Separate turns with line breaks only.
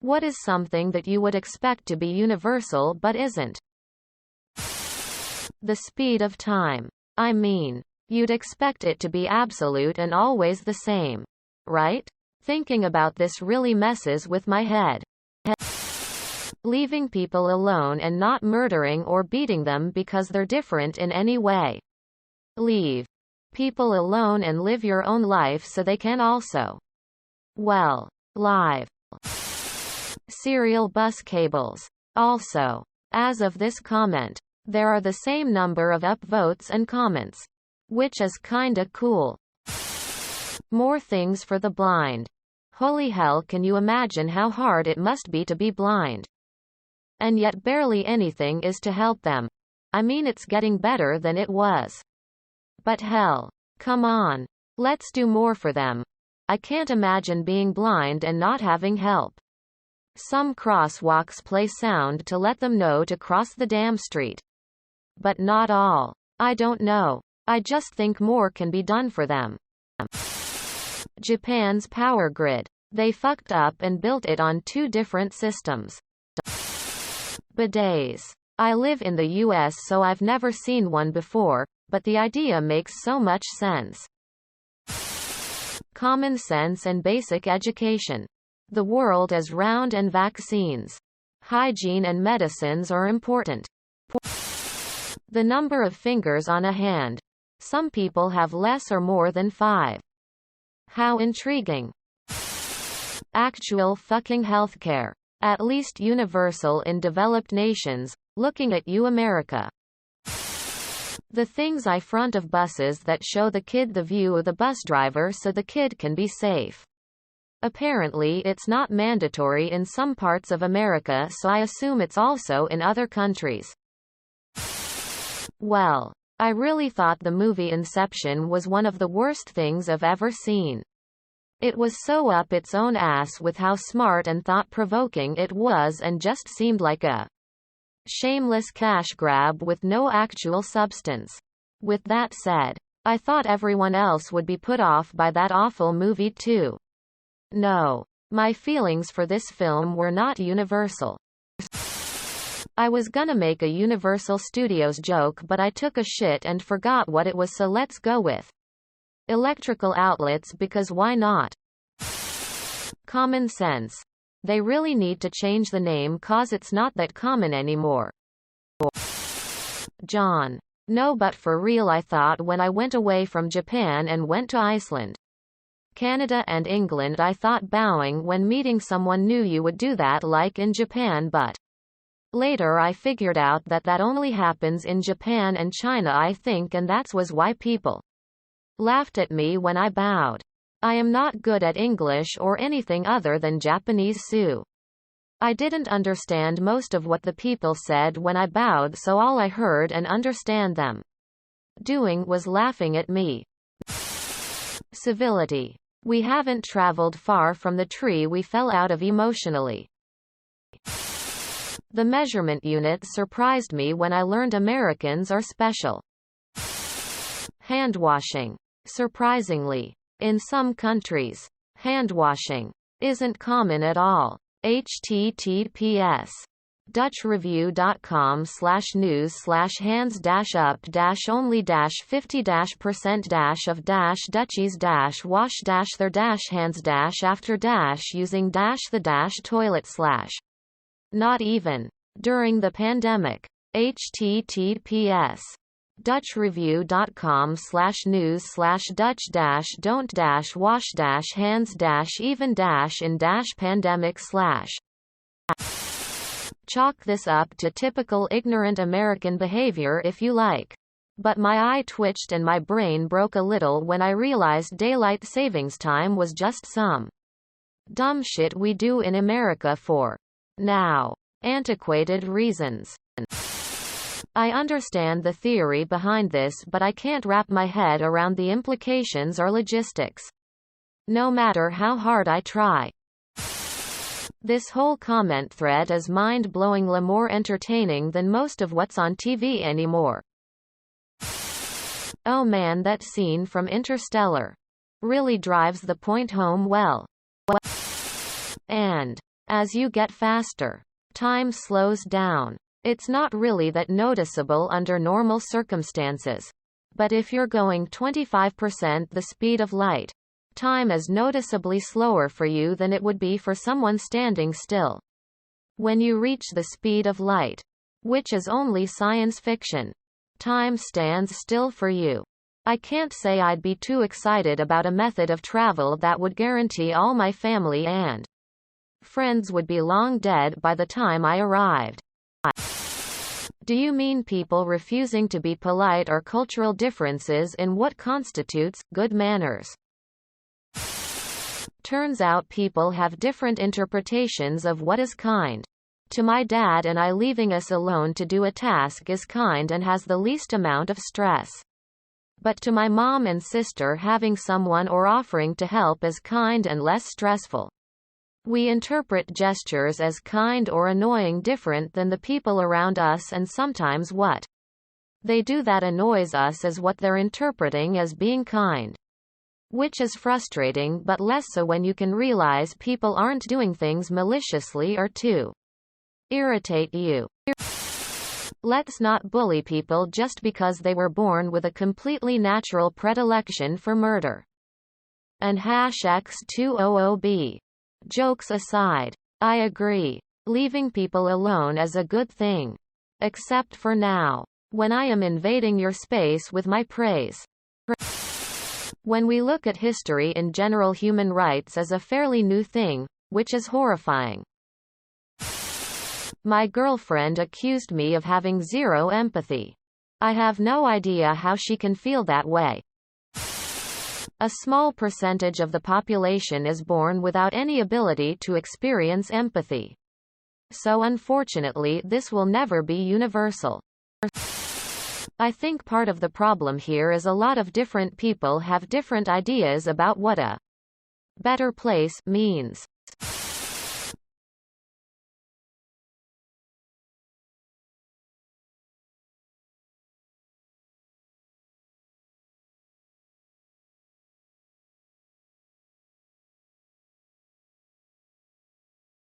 What is something that you would expect to be universal but isn't? The speed of time. I mean, you'd expect it to be absolute and always the same. Right? Thinking about this really messes with my head. Leaving people alone and not murdering or beating them because they're different in any way. Leave people alone and live your own life so they can also. Well, live. Serial bus cables. Also, as of this comment, there are the same number of upvotes and comments. Which is kinda cool. More things for the blind. Holy hell, can you imagine how hard it must be to be blind? And yet barely anything is to help them. I mean, it's getting better than it was. But hell. Come on. Let's do more for them. I can't imagine being blind and not having help. Some crosswalks play sound to let them know to cross the damn street. But not all. I don't know. I just think more can be done for them. Japan's power grid. They fucked up and built it on 2 different systems. Bidets. I live in the US, so I've never seen one before, but the idea makes so much sense. Common sense and basic education. The world is round and vaccines, hygiene and medicines are important. The number of fingers on a hand. Some people have less or more than 5. How intriguing. Actual fucking healthcare. At least universal in developed nations. Looking at you, America. The things I front of buses that show the kid the view of the bus driver so the kid can be safe. Apparently it's not mandatory in some parts of America, so I assume it's also in other countries. Well, I really thought the movie Inception was one of the worst things I've ever seen. It was so up its own ass with how smart and thought-provoking it was, and just seemed like a shameless cash grab with no actual substance. With that said, I thought everyone else would be put off by that awful movie too. No. My feelings for this film were not universal. I was gonna make a Universal Studios joke, but I took a shit and forgot what it was, so let's go with electrical outlets, because why not? Common sense. They really need to change the name cause it's not that common anymore. John. No, but for real, I thought when I went away from Japan and went to Iceland, Canada and England, I thought bowing when meeting someone new you would do that like in Japan, but later I figured out that that only happens in Japan and China, I think, and that was why people laughed at me when I bowed. I am not good at English or anything other than Japanese, so I didn't understand most of what the people said when I bowed, so all I heard and understand them doing was laughing at me. Civility. We haven't traveled far from the tree we fell out of emotionally. The measurement units surprised me when I learned Americans are special. Hand washing. Surprisingly, in some countries, hand washing isn't common at all. https dutchreview.com/news/hands-up-50% -of--dutchies-wash-their-hands using not even during the pandemic. https dutchreview.com/news/dutch-don't-wash-hands-even-in-pandemic/. Chalk this up to typical ignorant American behavior if you like. But my eye twitched and my brain broke a little when I realized daylight savings time was just some dumb shit we do in America for now antiquated reasons. I understand the theory behind this, but I can't wrap my head around the implications or logistics, no matter how hard I try. This whole comment thread is mind-blowingly more entertaining than most of what's on TV anymore. Oh man, that scene from Interstellar really drives the point home well. And As you get faster, time slows down. It's not really that noticeable under normal circumstances. But if you're going 25% the speed of light, time is noticeably slower for you than it would be for someone standing still. When you reach the speed of light, which is only science fiction, time stands still for you. I can't say I'd be too excited about a method of travel that would guarantee all my family and friends would be long dead by the time I arrived. Do you mean people refusing to be polite or cultural differences in what constitutes good manners? Turns out people have different interpretations of what is kind. To my dad and I, leaving us alone to do a task is kind and has the least amount of stress. But to my mom and sister, having someone or offering to help is kind and less stressful. We interpret gestures as kind or annoying different than the people around us, and sometimes what they do that annoys us is what they're interpreting as being kind. Which is frustrating, but less so when you can realize people aren't doing things maliciously or to irritate you. Let's not bully people just because they were born with a completely natural predilection for murder. And #X200B. Jokes aside, I agree. Leaving people alone is a good thing. Except for now, when I am invading your space with my praise. When we look at history in general, human rights is a fairly new thing, which is horrifying. My girlfriend accused me of having zero empathy. I have no idea how she can feel that way. A small percentage of the population is born without any ability to experience empathy. So unfortunately, this will never be universal. I think part of the problem here is a lot of different people have different ideas about what a better place means.